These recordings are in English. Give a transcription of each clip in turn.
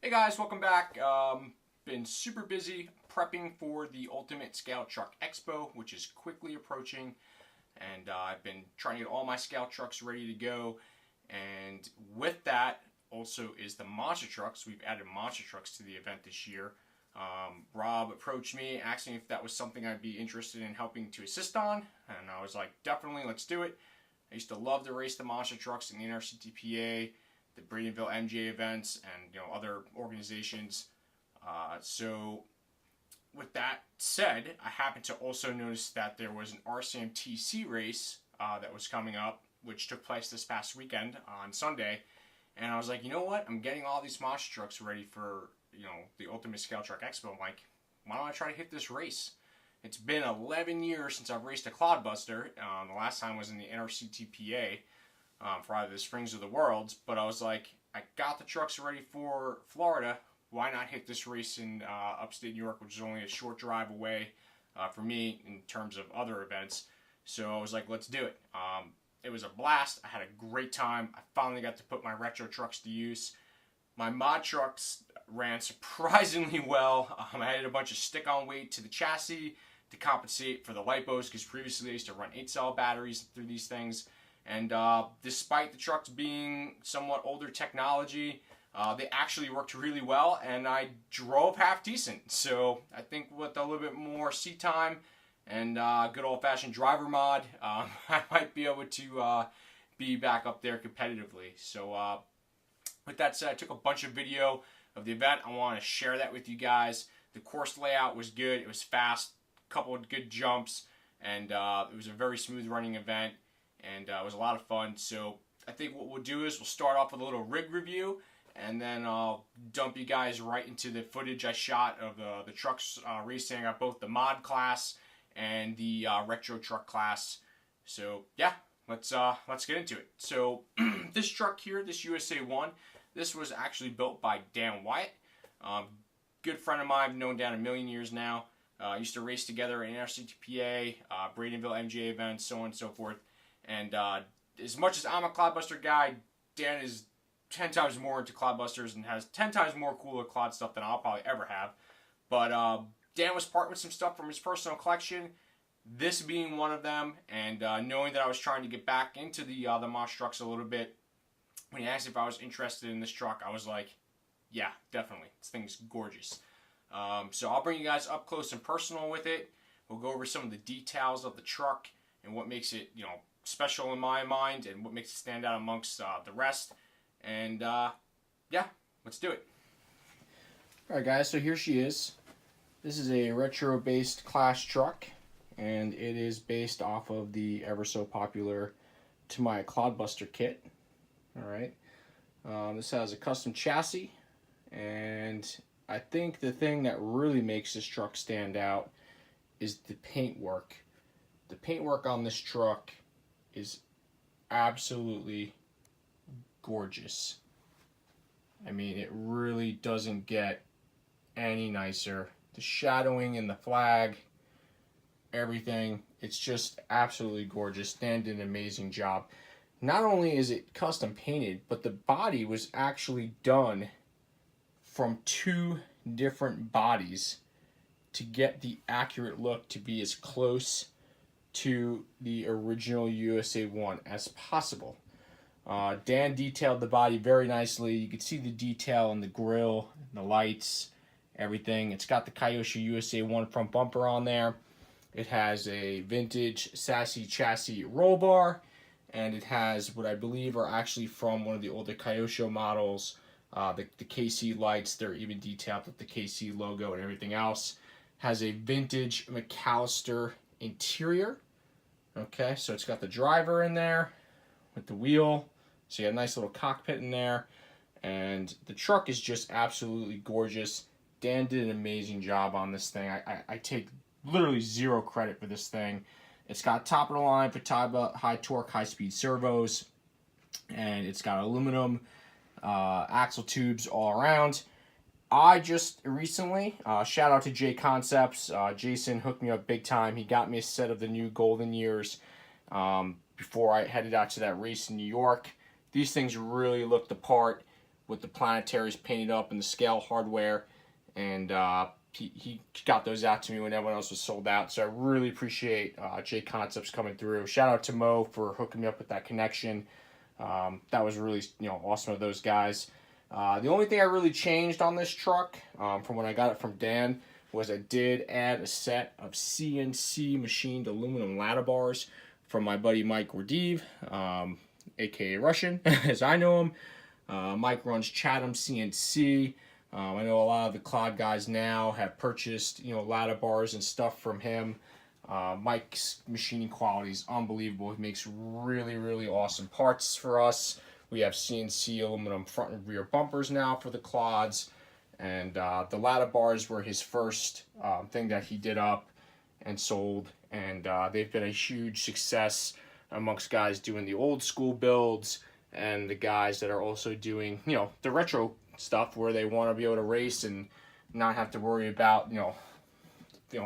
Hey guys, welcome back. Been super busy prepping for the Ultimate Scout Truck Expo, which is quickly approaching, and I've been trying to get all my Scout trucks ready to go. And with that also is the monster trucks. We've added monster trucks to the event this year. Rob approached me asking if that was something I'd be interested in helping to assist on, and I was like, definitely, let's do it. I used to love to race the monster trucks in the RCMTC, the Bradenville MJ events, and other organizations. So with that said, I happened to also notice that there was an RCMTC race that was coming up, which took place this past weekend on Sunday, and I was like, you know what? I'm getting all these monster trucks ready for the Ultimate Scout Truck Expo. I'm like, why don't I try to hit this race? It's been 11 years since I've raced a Clod Buster. The last time was in the NRCTPA for either the Springs or the Worlds. But I was like, I got the trucks ready for Florida. Why not hit this race in upstate New York, which is only a short drive away for me in terms of other events. So I was like, let's do it. It was a blast. I had a great time. I finally got to put my retro trucks to use. My mod trucks ran surprisingly well. I added a bunch of stick-on weight to the chassis to compensate for the lipos, because previously I used to run 8-cell batteries through these things. And despite the trucks being somewhat older technology, they actually worked really well, and I drove half decent. So I think with a little bit more seat time and good old-fashioned driver mod, I might be able to be back up there competitively. So with that said, I took a bunch of video of the event. I want to share that with you guys. The course layout was good. It was fast, a couple of good jumps, and it was a very smooth running event, and it was a lot of fun. So I think what we'll do is we'll start off with a little rig review, and then I'll dump you guys right into the footage I shot of the trucks racing. I got both the mod class and the retro truck class. So yeah, let's get into it. So this truck here, this USA1, this was actually built by Dan Wyatt. Good friend of mine, I've known Dan a million years now. Used to race together in NRCTPA, Bradenville MJ events, so on and so forth. And as much as I'm a Clodbuster guy, Dan is 10 times more into Clodbusters and has 10 times more cooler Clod stuff than I'll probably ever have. But Dan was parting with some stuff from his personal collection, this being one of them, and knowing that I was trying to get back into the monster trucks a little bit, when he asked if I was interested in this truck, I was like, yeah, definitely. This thing's gorgeous. So I'll bring you guys up close and personal with it. We'll go over some of the details of the truck and what makes it, special in my mind, and what makes it stand out amongst the rest. And yeah, let's do it. Alright guys, so here she is. This is a retro-based class truck, and it is based off of the ever so popular Tamiya Clodbuster kit. Alright, this has a custom chassis, and I think the thing that really makes this truck stand out is the paintwork. The paintwork on this truck is absolutely gorgeous. I mean, it really doesn't get any nicer. The shadowing in the flag, everything, it's just absolutely gorgeous. Dan did an amazing job. Not only is it custom painted, but the body was actually done from 2 different bodies to get the accurate look to be as close to the original USA1 as possible. Dan detailed the body very nicely. You can see the detail in the grill, the lights, everything. It's got the Kyosho USA1 front bumper on there. It has a vintage sassy chassis roll bar, and it has what I believe are actually from one of the older Kyosho models. The KC lights, they're even detailed with the KC logo and everything else. Has a vintage McAllister interior. Okay, so it's got the driver in there with the wheel. So you got a nice little cockpit in there. And the truck is just absolutely gorgeous. Dan did an amazing job on this thing. I take literally zero credit for this thing. It's got top of the line Futaba high torque, high speed servos, and it's got aluminum axle tubes all around. I just recently, shout out to JConcepts, Jason hooked me up big time. He got me a set of the new Golden Years before I headed out to that race in New York. These things really looked the part. with the planetaries painted up and the scale hardware, and he got those out to me when everyone else was sold out. So I really appreciate JConcepts coming through. Shout out to Mo for hooking me up with that connection. That was really awesome of those guys. The only thing I really changed on this truck from when I got it from Dan was I did add a set of CNC machined aluminum ladder bars from my buddy Mike Gordeev, aka Russian, as I know him. Mike runs Chatham CNC. I know a lot of the Clod guys now have purchased, ladder bars and stuff from him. Mike's machining quality is unbelievable. He makes really, really awesome parts for us. We have CNC aluminum front and rear bumpers now for the Clods. And the ladder bars were his first thing that he did up and sold. And they've been a huge success amongst guys doing the old school builds and the guys that are also doing, the retro stuff where they want to be able to race and not have to worry about,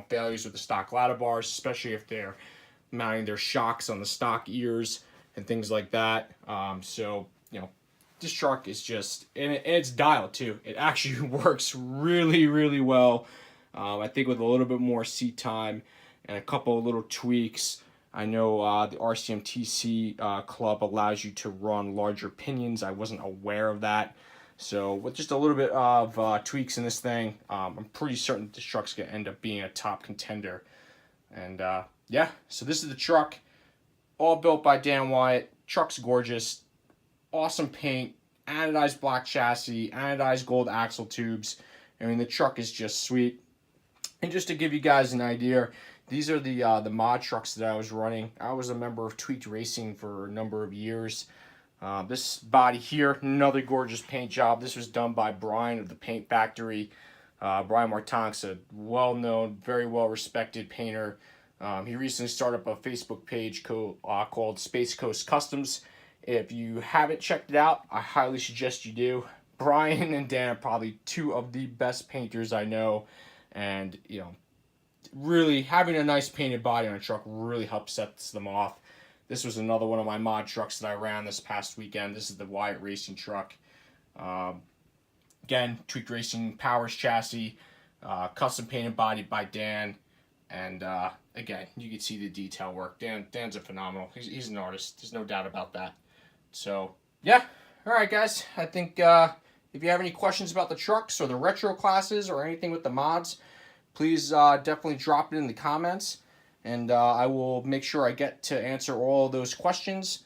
failures with the stock ladder bars, especially if they're mounting their shocks on the stock ears and things like that. So, this truck is just, and it's dialed too. It actually works really, really well. I think with a little bit more seat time and a couple of little tweaks. I know the RCMTC club allows you to run larger pinions. I wasn't aware of that. So with just a little bit of tweaks in this thing, I'm pretty certain this truck's going to end up being a top contender. And yeah, so this is the truck, all built by Dan Wyatt. Truck's gorgeous, awesome paint, anodized black chassis, anodized gold axle tubes. I mean, the truck is just sweet. And just to give you guys an idea, these are the mod trucks that I was running. I was a member of Tweaked Racing for a number of years. This body here, another gorgeous paint job. This was done by Brian of the Paint Factory. Brian Martonk's a well-known, very well-respected painter. He recently started up a Facebook page called Space Coast Customs. If you haven't checked it out, I highly suggest you do. Brian and Dan are probably two of the best painters I know. And, really having a nice painted body on a truck really helps set them off. This was another one of my mod trucks that I ran this past weekend. This is the Wyatt Racing truck. Again, Tweaked Racing Powers chassis, custom painted body by Dan. And again, you can see the detail work. Dan's a phenomenal. He's an artist. There's no doubt about that. So, yeah. All right, guys. I think if you have any questions about the trucks or the retro classes or anything with the mods, please definitely drop it in the comments. And I will make sure I get to answer all of those questions.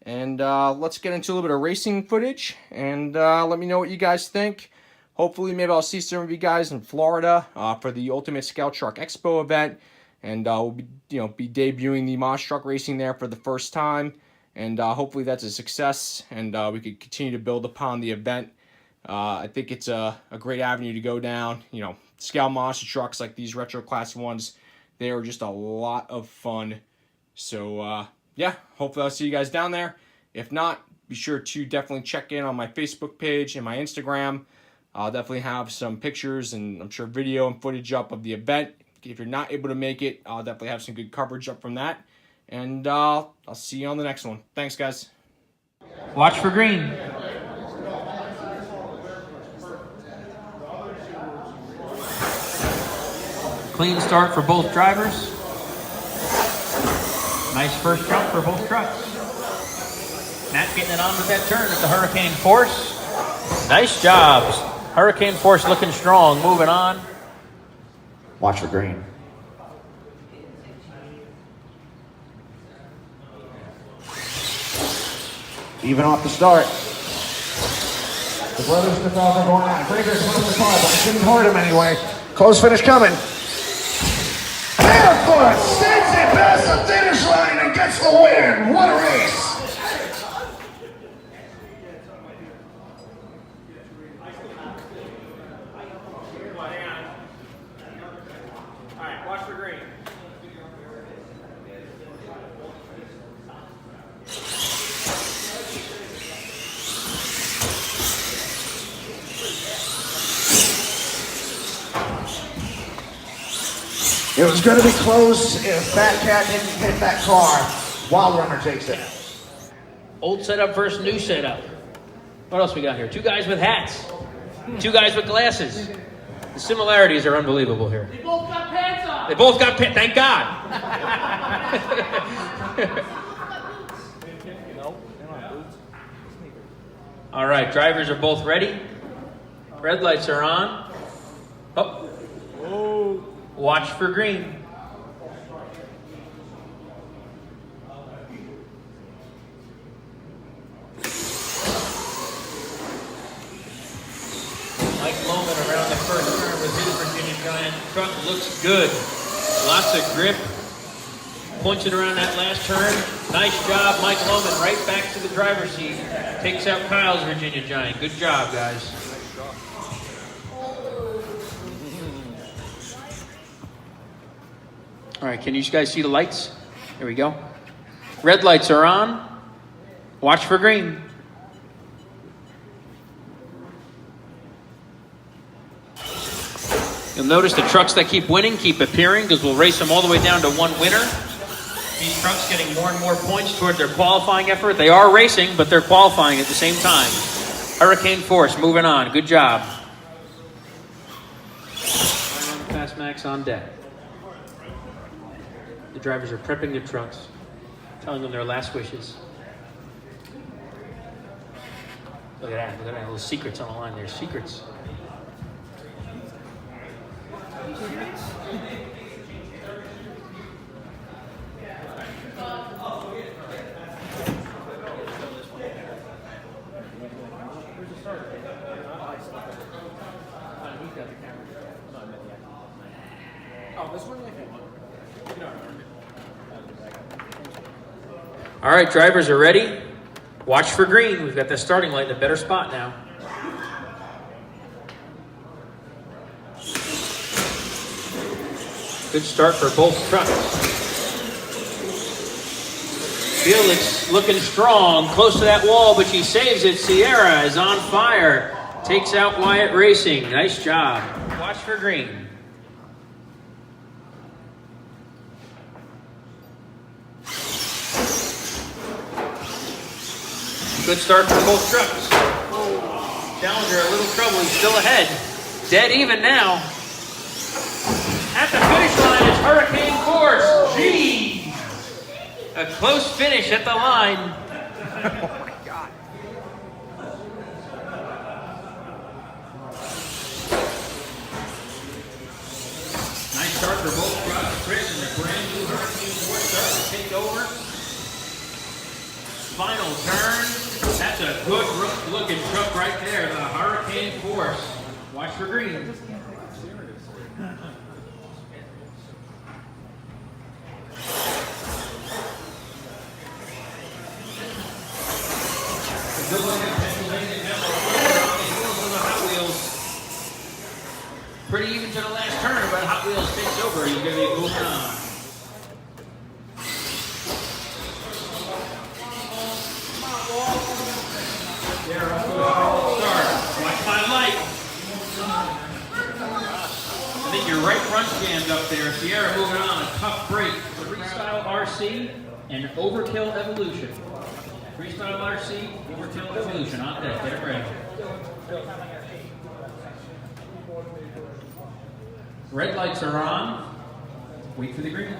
And let's get into a little bit of racing footage. And let me know what you guys think. Hopefully, maybe I'll see some of you guys in Florida for the Ultimate Scout Truck Expo event. And we'll be, be debuting the Moss Truck Racing there for the first time. And hopefully that's a success. And we could continue to build upon the event. I think it's a great avenue to go down. Scout monster trucks like these retro class ones, they are just a lot of fun. So yeah, hopefully I'll see you guys down there. If not, be sure to definitely check in on my Facebook page and my Instagram. I'll definitely have some pictures and I'm sure video and footage up of the event. If you're not able to make it, I'll definitely have some good coverage up from that. And I'll see you on the next one. Thanks, guys. Watch for green. Clean start for both drivers. Nice first jump for both trucks. Matt getting it on with that turn at the Hurricane Force. Nice job. Hurricane Force looking strong. Moving on. Watch for green. Even off the start. The brothers in the are going out. Breaker's one of the car, but it didn't hurt him anyway. Close finish coming. Barefoot sends it past the finish line and gets the win. What a race. Alright, watch for green. It was going to be close if Fat Cat didn't hit that car. Wild Runner takes it. Old setup versus new setup. What else we got here? 2 guys with hats. 2 guys with glasses. The similarities are unbelievable here. They both got pants on. They both got pants. Thank God. All right, drivers are both ready. Red lights are on. Oh. Watch for green. Mike Loman around the first turn with his Virginia Giant. Truck looks good. Lots of grip. Points it around that last turn. Nice job, Mike Loman. Right back to the driver's seat. Takes out Kyle's Virginia Giant. Good job, guys. All right, can you guys see the lights? Here we go. Red lights are on. Watch for green. You'll notice the trucks that keep winning keep appearing because we'll race them all the way down to 1 winner. These trucks getting more and more points toward their qualifying effort. They are racing, but they're qualifying at the same time. Hurricane Force moving on. Good job. Fast Max on deck. The drivers are prepping their trucks, telling them their last wishes. Look at that. Look at that. Little secrets on the line there. Secrets. All right, drivers are ready. Watch for green. We've got the starting light in a better spot now. Good start for both trucks. Felix looking strong, close to that wall, but she saves it. Sierra is on fire. Takes out Wyatt Racing. Nice job. Watch for green. Good start for both trucks. Challenger a little trouble. He's still ahead. Dead even now. At the finish line is Hurricane Force. Gee! A close finish at the line. Oh my God. Nice start for both trucks. Chris and the brand new Hurricane Force start to take over. Final turn. That's a good looking truck right there. The Hurricane Force. Watch for green. Good look at Pennsylvania now. The Hot Wheels. Pretty even to the last turn, but Hot Wheels takes over. He's going to be moving on. They're off to a solid start. Watch my light. I think your right front jammed up there. Sierra moving on. A tough break. Freestyle RC and Overkill Evolution. Freestyle RC, Overkill Evolution on deck. Get it ready. Red lights are on. Wait for the green.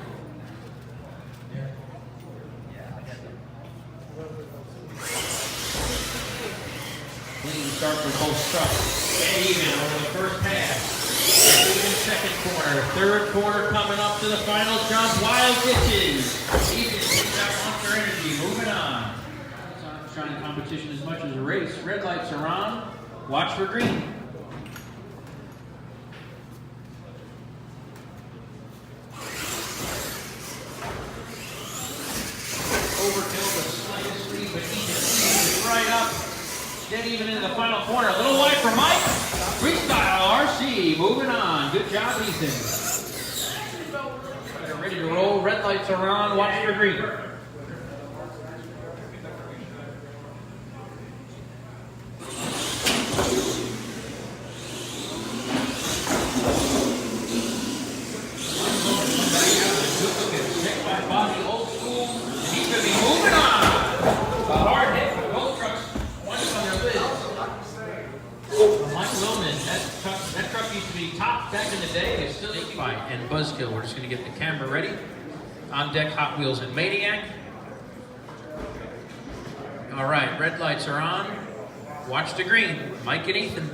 Clean start for both trucks. Dead even over the first pass. Even second corner. Third corner coming up to the final jump. Wild ditches. Even takes out Monster Energy. Moving on. Trying competition as much as a race. Red lights are on. Watch for green. Overkill the slightest lead, but even right up. Dead even in the final corner. A little wide for Mike. Freestyle RC. Moving on. Good job, Ethan. They're ready to roll. Red lights are on. Watch for green. He's going to be moving on. A hard hit for both trucks. One on their lids. buzzkill. We're just going to get the camera ready. On deck, Hot Wheels and Maniac. All right, red lights are on. Watch the green. Mike and Ethan.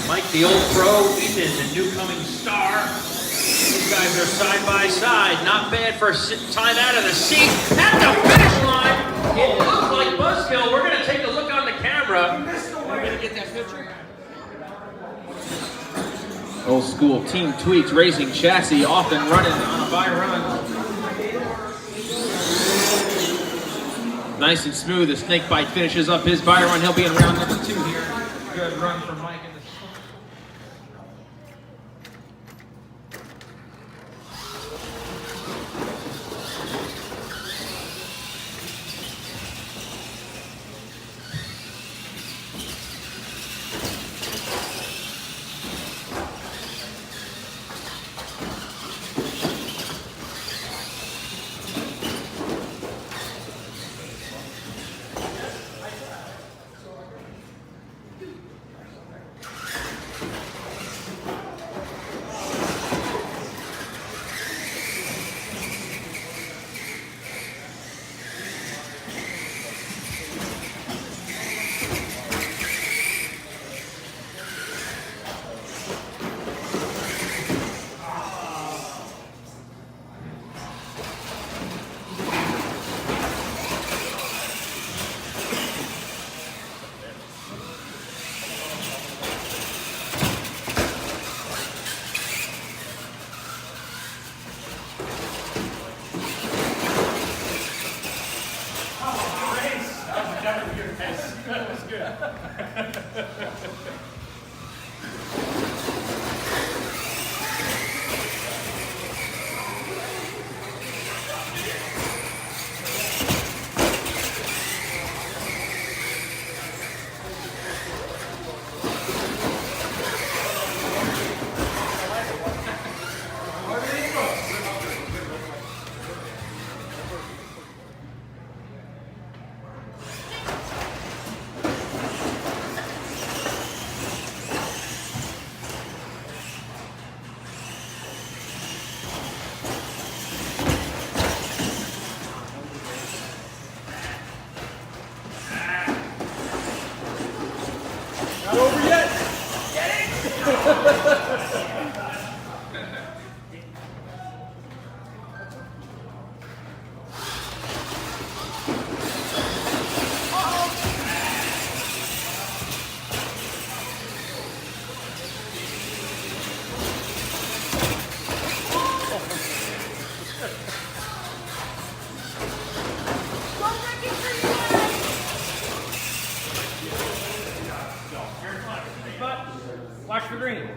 Mike, the old pro, Ethan, the new coming star. These guys are side by side. Not bad for time out of the seat. At the finish line, it looks like buzzkill. We're going to take a look on the camera. We're going to get that picture. Old school Team Tweaks racing chassis off and running on a by run. Nice and smooth. The snake bite finishes up his by run. He'll be in round number 2 here. Good run from Mike. Watch the green.